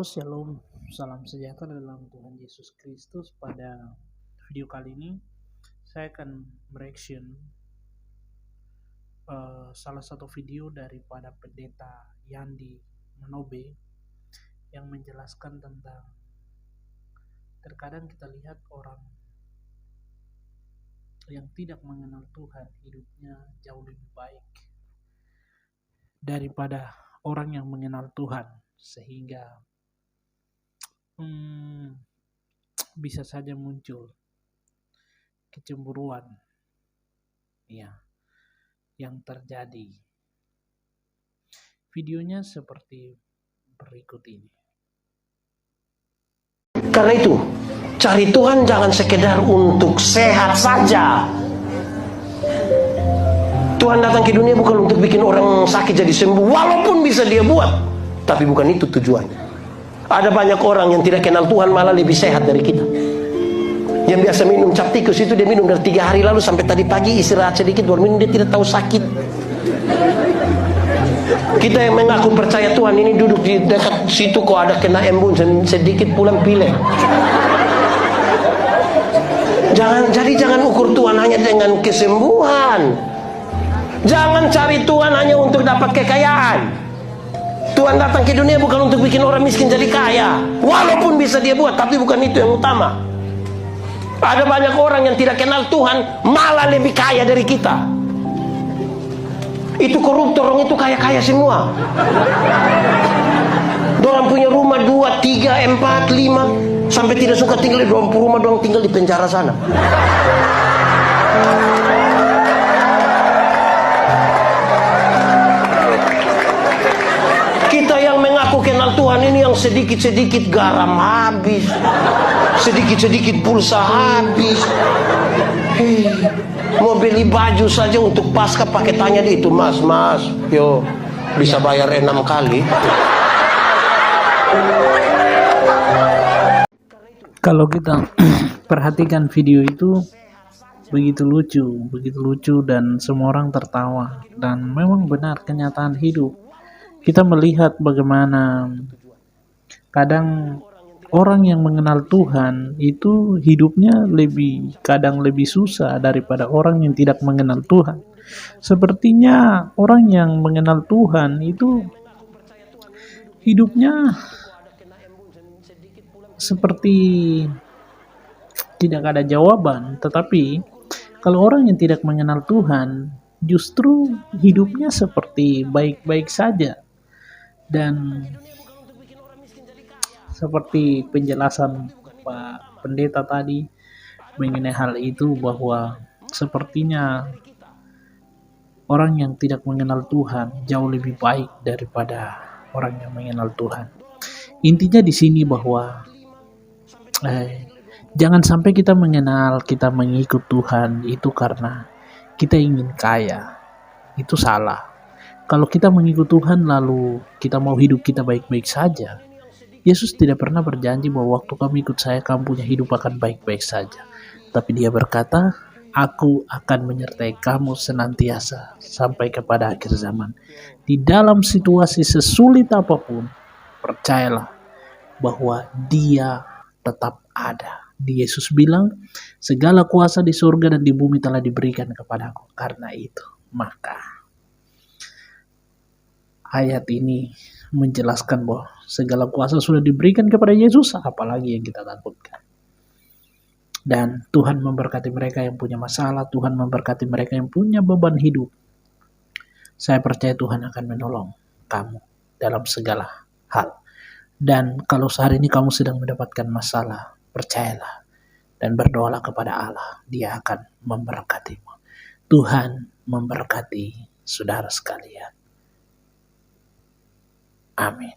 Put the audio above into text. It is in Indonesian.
Halo, shalom, salam sejahtera dalam Tuhan Yesus Kristus. Pada video kali ini, saya akan mereaction salah satu video daripada pendeta Yandi Manobe yang menjelaskan tentang terkadang kita lihat orang yang tidak mengenal Tuhan hidupnya jauh lebih baik daripada orang yang mengenal Tuhan, sehingga bisa saja muncul kecemburuan yang terjadi. Videonya seperti berikut ini. Karena itu, cari Tuhan jangan sekedar untuk sehat saja. Tuhan datang ke dunia bukan untuk bikin orang sakit jadi sembuh, walaupun bisa dia buat, tapi bukan itu tujuannya. Ada banyak orang yang tidak kenal Tuhan malah lebih sehat dari kita. Yang biasa minum cap tikus itu dia minum dari 3 hari lalu sampai tadi pagi istirahat sedikit baru minum, dia tidak tahu sakit. Kita yang mengaku percaya Tuhan ini duduk di dekat situ kok ada kena embun sedikit pulang pilek. Jangan ukur Tuhan hanya dengan kesembuhan. Jangan cari Tuhan hanya untuk dapat kekayaan. Tuhan datang ke dunia bukan untuk bikin orang miskin jadi kaya, walaupun bisa dia buat, tapi bukan itu yang utama. Ada banyak orang yang tidak kenal Tuhan malah lebih kaya dari kita. Itu koruptor, orang itu kaya-kaya semua. Dorang punya rumah 2, 3, 4, 5, sampai tidak suka tinggal di rumah, dorang tinggal di penjara sana. Kita yang mengaku kenal Tuhan ini yang sedikit-sedikit garam habis, sedikit-sedikit pulsa habis. Mau beli baju saja untuk pasca pakai tanya dia itu, mas, yo bisa bayar 6 kali. Kalau kita perhatikan video itu begitu lucu dan semua orang tertawa, dan memang benar kenyataan hidup. Kita melihat bagaimana kadang orang yang mengenal Tuhan itu hidupnya kadang lebih susah daripada orang yang tidak mengenal Tuhan. Sepertinya orang yang mengenal Tuhan itu hidupnya seperti tidak ada jawaban. Tetapi kalau orang yang tidak mengenal Tuhan justru hidupnya seperti baik-baik saja. Dan seperti penjelasan Pak Pendeta tadi mengenai hal itu, bahwa sepertinya orang yang tidak mengenal Tuhan jauh lebih baik daripada orang yang mengenal Tuhan. Intinya di sini bahwa jangan sampai kita mengikut Tuhan itu karena kita ingin kaya. Itu salah. Kalau kita mengikut Tuhan lalu kita mau hidup kita baik-baik saja, Yesus tidak pernah berjanji bahwa waktu kamu ikut saya, kamu punya hidup akan baik-baik saja. Tapi dia berkata, aku akan menyertai kamu senantiasa sampai kepada akhir zaman. Di dalam situasi sesulit apapun, percayalah bahwa dia tetap ada. Yesus bilang, segala kuasa di surga dan di bumi telah diberikan kepadaku. Karena itu, maka ayat ini menjelaskan bahwa segala kuasa sudah diberikan kepada Yesus, apalagi yang kita takutkan. Dan Tuhan memberkati mereka yang punya masalah, Tuhan memberkati mereka yang punya beban hidup. Saya percaya Tuhan akan menolong kamu dalam segala hal. Dan kalau sehari ini kamu sedang mendapatkan masalah, percayalah dan berdoalah kepada Allah, Dia akan memberkatimu. Tuhan memberkati saudara sekalian. Amin.